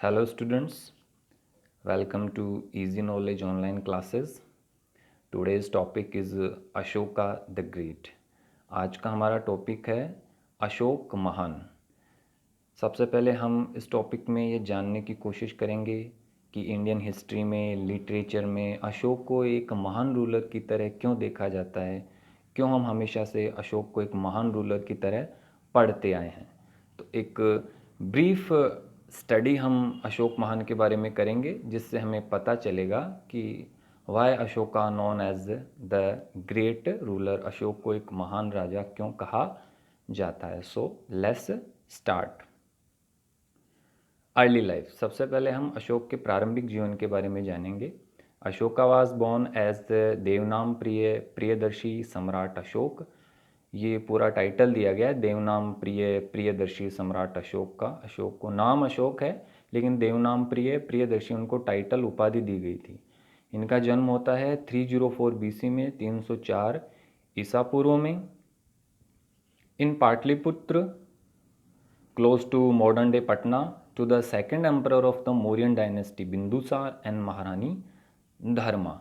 Hello students, welcome to Easy Knowledge online classes. Today's topic is Ashoka the Great. आज का हमारा topic है अशोक महान। सबसे पहले हम इस टॉपिक में ये जानने की कोशिश करेंगे कि इंडियन हिस्ट्री में, लिटरेचर में अशोक को एक महान रूलर की तरह क्यों देखा जाता है, क्यों हम हमेशा से अशोक को एक महान रूलर की तरह पढ़ते आए हैं। तो एक ब्रीफ स्टडी हम अशोक महान के बारे में करेंगे, जिससे हमें पता चलेगा कि why Ashoka known as the great ruler, Ashoka को एक महान राजा क्यों कहा जाता है। So let's start. Early life. सबसे पहले हम अशोक के प्रारंभिक जीवन के बारे में जानेंगे। Ashoka was born as the Devanam Priyadarshi Samrat Ashok. ये पूरा टाइटल दिया गया है देवनाम प्रियदर्शी सम्राट अशोक का। अशोक को नाम अशोक है, लेकिन देवनाम प्रियदर्शी उनको टाइटल उपाधि दी गई थी। इनका जन्म होता है 304 BC में, 304 ईसा पूर्व में, in Pataliputra, close to modern day Patna, to the second emperor of the Mauryan dynasty Bindusara and Maharani धर्मा।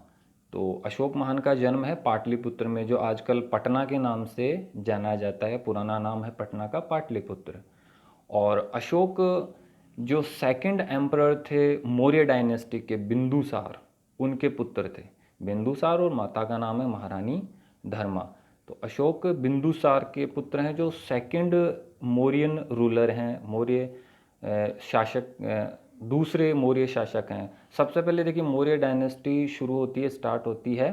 तो अशोक महान का जन्म है पाटलिपुत्र में, जो आजकल पटना के नाम से जाना जाता है। पुराना नाम है पटना का पाटलिपुत्र। और अशोक जो सेकंड एम्परर थे मौर्य डायनेस्टी के, बिंदुसार, उनके पुत्र थे। बिंदुसार और माता का नाम है महारानी धर्मा। तो अशोक बिंदुसार के पुत्र हैं, जो सेकंड मौर्यन रूलर हैं, मौर्य शासक, दूसरे मौर्य शासक हैं। सबसे पहले देखिए, मौर्य डायनेस्टी शुरू होती है, स्टार्ट होती है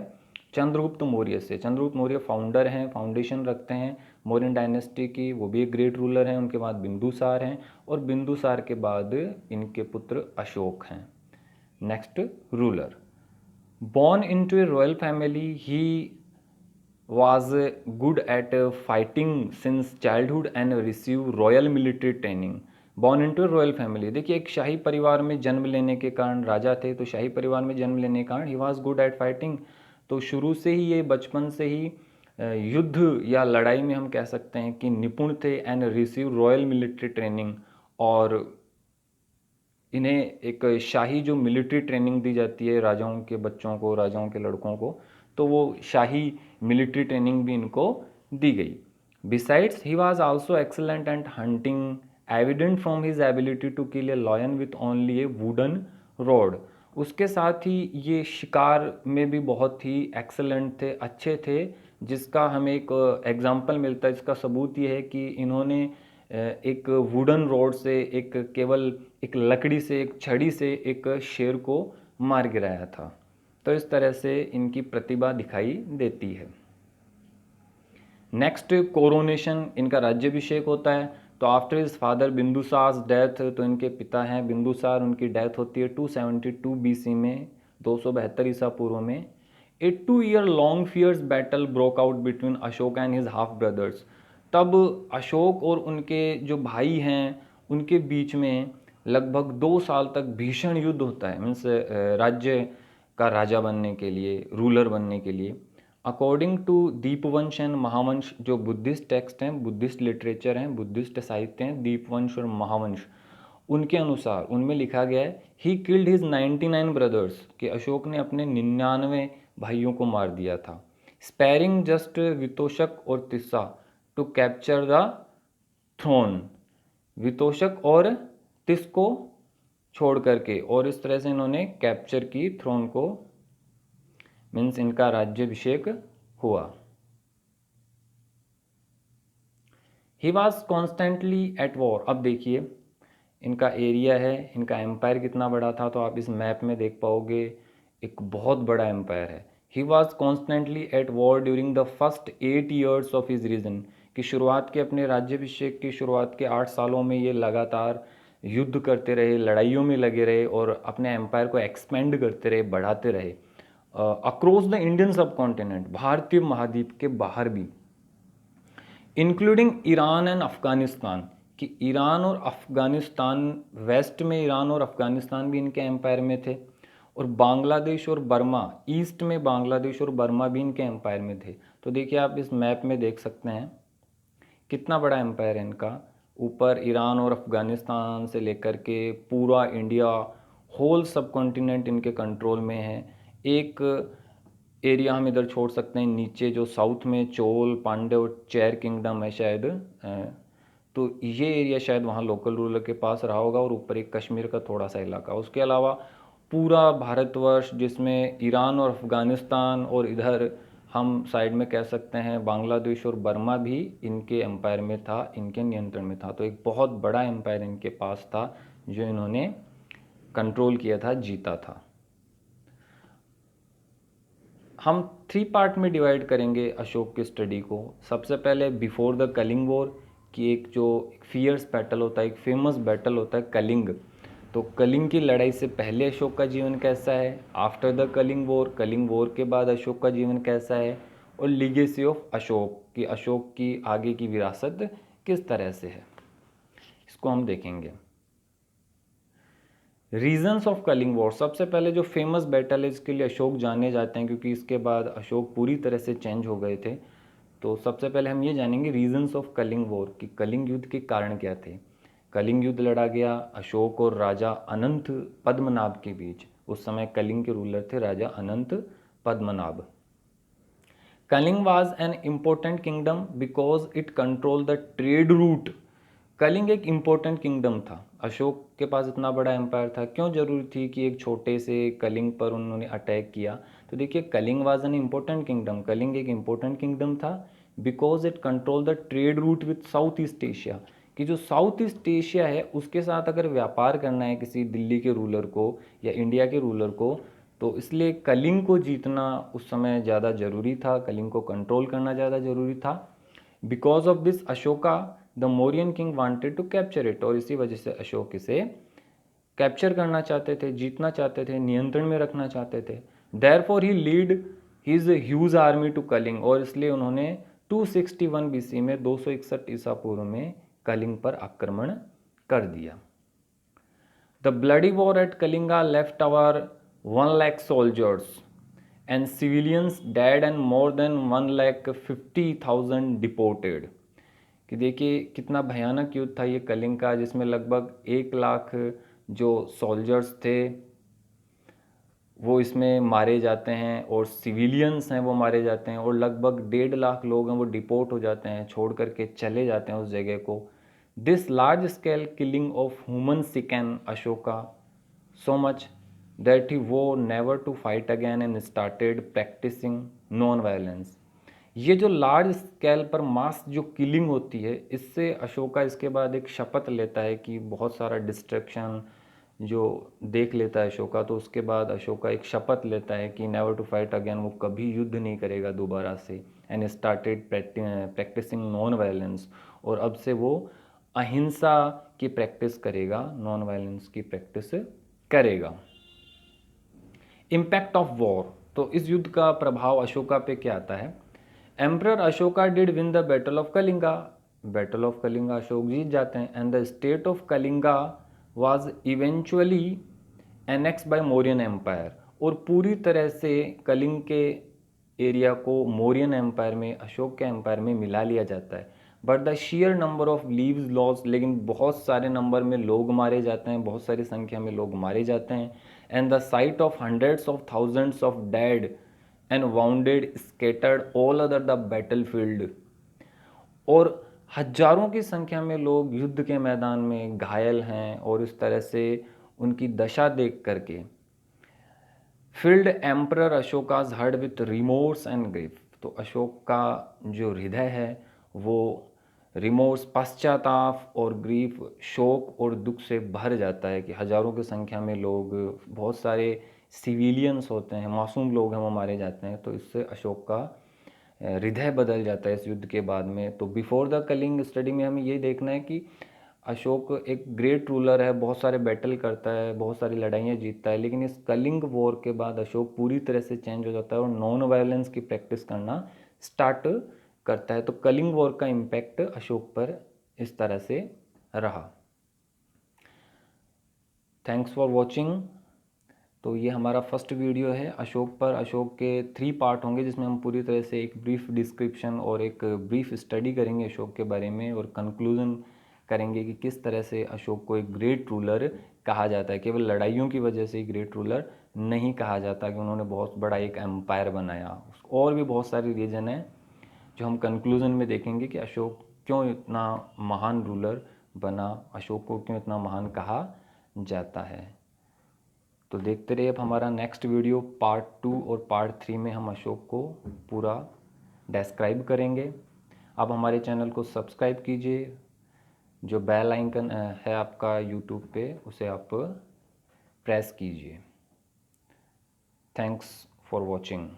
चंद्रगुप्त मौर्य से। चंद्रगुप्त मौर्य फाउंडर हैं, फाउंडेशन रखते हैं मौर्यन डायनेस्टी की, वो भी एक ग्रेट रूलर हैं। उनके बाद बिंदुसार हैं, और बिंदुसार के बाद इनके पुत्र अशोक हैं, next ruler. Born into A royal family, he was good at fighting since childhood and receive royal military training. Born into a royal family, देखिए एक शाही परिवार में जन्म लेने के कारण, राजा थे तो शाही परिवार में जन्म लेने के कारण ही was good at fighting। तो शुरू से ही, ये बचपन से ही युद्ध या लड़ाई में हम कह सकते हैं कि निपुण थे। And receive royal military training, और इन्हें एक शाही जो मिलिट्री ट्रेनिंग दी जाती है राजाओं के बच्चों को, राजाओं के लड़कों को, तो वो शाही मिलिट्री ट्रेनिंग भी इनको दी गई। Besides he was also excellent at hunting, evident from his ability to kill a lion with only a wooden rod. उसके साथ ही ये शिकार में भी बहुत ही एक्सेलेंट थे, अच्छे थे, जिसका हमें एक एग्जाम्पल मिलता है। इसका सबूत ये है कि इन्होंने एक वुडन रॉड से, एक केवल एक लकड़ी से, एक छड़ी से एक शेर को मार गिराया था। तो इस तरह से इनकी प्रतिभा दिखाई देती है। नेक्स्ट, कोरोनेशन, इनका राज्याभिषेक होता है। तो after his father Bindusara death, तो इनके पिता हैं बिंदुसार, उनकी डेथ होती है 272 BC में, 272 ईसा पूर्व में। A 2-year long fierce battle broke out between Ashoka and his half brothers. तब अशोक और उनके जो भाई हैं, उनके बीच में लगभग 2 साल तक भीषण युद्ध होता है, मीन्स राज्य का राजा बनने के लिए, रूलर बनने के लिए। According to Dipavamsa and Mahavamsa, जो बुद्धिस्ट टेक्स्ट हैं, बुद्धिस्ट लिटरेचर हैं, बुद्धिस्ट साहित्य हैं, दीपवंश और महावंश, उनके अनुसार उनमें लिखा गया है ही किल्ड हिज 99 ब्रदर्स, कि अशोक ने अपने 99 भाइयों को मार दिया था। स्पेयरिंग जस्ट वितोषक और Tissa to capture the throne, Vitashoka और तिस को छोड़ करके, और इस तरह से इन्होंने कैप्चर की थ्रोन को, मीन्स इनका राज्याभिषेक हुआ। ही वॉज कॉन्स्टेंटली एट वॉर। अब देखिए इनका एरिया है, इनका एम्पायर कितना बड़ा था, तो आप इस मैप में देख पाओगे एक बहुत बड़ा एम्पायर है। He was constantly at war during the first 8 years of his reign, की शुरुआत के, अपने राज्याभिषेक की शुरुआत के 8 सालों में ये लगातार युद्ध करते रहे, लड़ाइयों में लगे रहे, और अपने एम्पायर को एक्सपेंड करते रहे, बढ़ाते रहे अक्रॉस द इंडियन सब कॉन्टिनेंट, भारतीय महाद्वीप के बाहर भी, इंक्लूडिंग ईरान एंड अफगानिस्तान, कि ईरान और अफगानिस्तान, वेस्ट में ईरान और अफगानिस्तान भी इनके एम्पायर में थे, और बांग्लादेश और बर्मा, ईस्ट में बांग्लादेश और बर्मा भी इनके एम्पायर में थे। तो देखिए आप इस मैप में देख सकते हैं कितना बड़ा एम्पायर है इनका। ऊपर ईरान और अफ़गानिस्तान से लेकर के पूरा इंडिया, होल सब कॉन्टिनेंट इनके कंट्रोल में है। एक एरिया हम इधर छोड़ सकते हैं नीचे, जो साउथ में चोल, पांड्य और चेर किंगडम है शायद, तो ये एरिया शायद वहाँ लोकल रूलर के पास रहा होगा, और ऊपर एक कश्मीर का थोड़ा सा इलाका। उसके अलावा पूरा भारतवर्ष, जिसमें ईरान और अफ़गानिस्तान और इधर हम साइड में कह सकते हैं बांग्लादेश और बर्मा भी इनके एम्पायर में था, इनके नियंत्रण में था। तो एक बहुत बड़ा एम्पायर इनके पास था जो इन्होंने कंट्रोल किया था, जीता था। हम 3 पार्ट में डिवाइड करेंगे अशोक की स्टडी को। सबसे पहले बिफोर द कलिंग वॉर की एक जो फियर्स बैटल होता है, एक फेमस बैटल होता है कलिंग। तो कलिंग की लड़ाई से पहले अशोक का जीवन कैसा है, आफ्टर द कलिंग वॉर के बाद अशोक का जीवन कैसा है, और लीगेसी ऑफ अशोक कि अशोक की आगे की विरासत किस तरह से है, इसको हम देखेंगे। रीजंस ऑफ कलिंग वॉर, सबसे पहले जो फेमस बैटल है इसके लिए अशोक जाने जाते हैं, क्योंकि इसके बाद अशोक पूरी तरह से चेंज हो गए थे। तो सबसे पहले हम ये जानेंगे रीजंस ऑफ कलिंग वॉर कि कलिंग युद्ध के कारण क्या थे। कलिंग युद्ध लड़ा गया अशोक और राजा अनंत पद्मनाभ के बीच। उस समय कलिंग के रूलर थे राजा Anant Padmanabh. Kalinga was an important kingdom because it control the trade route. Kalinga एक इम्पोर्टेंट किंगडम था, अशोक के पास इतना बड़ा एम्पायर था, क्यों जरूरी थी कि एक छोटे से कलिंग पर उन्होंने अटैक किया। तो देखिए, Kalinga was an important kingdom, Kalinga एक इम्पोर्टेंट किंगडम था because it control the trade route with South East Asia, कि जो साउथ ईस्ट एशिया है उसके साथ अगर व्यापार करना है किसी दिल्ली के रूलर को या इंडिया के रूलर को, तो इसलिए कलिंग को जीतना उस समय ज़्यादा ज़रूरी था, कलिंग को कंट्रोल करना ज़्यादा ज़रूरी था। Because of this Ashoka the Mauryan king wanted to capture it, और इसी वजह से अशोक इसे कैप्चर करना चाहते थे, जीतना चाहते थे, नियंत्रण में रखना चाहते थे। Therefore he lead his huge army to Kalinga, और इसलिए उन्होंने 261 बीसी में 261 ईसा पूर्व में कलिंग पर आक्रमण कर दिया। The bloody war at Kalinga left over 1 lakh soldiers and civilians dead and more than 1,50,000 deported. कि देखिए कितना भयानक युद्ध था ये कलिंग का, जिसमें लगभग 1 लाख जो सोल्जर्स थे वो इसमें मारे जाते हैं, और सिविलियंस हैं वो मारे जाते हैं, और लगभग 1.5 लाख लोग हैं वो डिपोर्ट हो जाते हैं, छोड़ करके चले जाते हैं उस जगह को। This large scale killing of human sickened Ashoka so much that he vowed never to fight again and started practising non violence. ये जो लार्ज स्केल पर मास जो किलिंग होती है, इससे अशोका इसके बाद एक शपथ लेता है कि बहुत सारा डिस्ट्रक्शन जो देख लेता है अशोका, तो उसके बाद अशोका एक शपथ लेता है कि नेवर टू फाइट अगेन, वो कभी युद्ध नहीं करेगा दोबारा से, and started practising non violence, और अब से वो अहिंसा की प्रैक्टिस करेगा, नॉन वायलेंस की प्रैक्टिस करेगा। इम्पैक्ट ऑफ वॉर, तो इस युद्ध का प्रभाव अशोका पे क्या आता है। Emperor Ashoka did win the battle of Kalinga, battle of Kalinga Ashok जीत जाते हैं, and the state of Kalinga was eventually annex by Mauryan empire, और पूरी तरह से कलिंग के एरिया को मौर्यन एम्पायर में, अशोक के एम्पायर में मिला लिया जाता है। But the share number of leaves loss, लेकिन बहुत सारे नंबर में लोग मारे जाते हैं, बहुत सारी संख्या में लोग मारे जाते हैं। And the site of hundreds of thousands of dead and bounded scattered all other the battle field, और हजारों की संख्या में लोग युद्ध के मैदान में घायल हैं, और इस तरह से उनकी दशा देख करके field emperor Ashoka's heart with remorse and grief, तो अशोक का जो हृदय है वो रिमोर्स, पश्चाताप और ग्रीफ, शोक और दुख से भर जाता है कि हजारों की संख्या में लोग, बहुत सारे सिविलियंस होते हैं, मासूम लोग हैं, वो मारे जाते हैं। तो इससे अशोक का हृदय बदल जाता है इस युद्ध के बाद में। तो बिफोर द कलिंग स्टडी में हमें ये देखना है कि अशोक एक ग्रेट रूलर है, बहुत सारे बैटल करता है, बहुत सारी लड़ाइयाँ जीतता है, लेकिन इस कलिंग वॉर के बाद अशोक पूरी तरह से चेंज हो जाता है और नॉन वायलेंस की प्रैक्टिस करना स्टार्ट करता है। तो कलिंग वॉर का इम्पैक्ट अशोक पर इस तरह से रहा। Thanks for watching. तो ये हमारा फर्स्ट वीडियो है अशोक पर। अशोक के 3 पार्ट होंगे जिसमें हम पूरी तरह से एक ब्रीफ डिस्क्रिप्शन और एक ब्रीफ स्टडी करेंगे अशोक के बारे में, और कंक्लूजन करेंगे कि किस तरह से अशोक को एक ग्रेट रूलर कहा जाता है। केवल लड़ाइयों की वजह से ही ग्रेट रूलर नहीं कहा जाता कि उन्होंने बहुत बड़ा एक एम्पायर बनाया। और भी बहुत सारी रीज़न है जो हम कंक्लूज़न में देखेंगे कि अशोक क्यों इतना महान रूलर बना, अशोक को क्यों इतना महान कहा जाता है। तो देखते रहिए अब हमारा नेक्स्ट वीडियो पार्ट 2 और पार्ट 3 में हम अशोक को पूरा डिस्क्राइब करेंगे। अब हमारे चैनल को सब्सक्राइब कीजिए, जो बेल आइकन है आपका यूट्यूब पे उसे आप प्रेस कीजिए। Thanks for watching.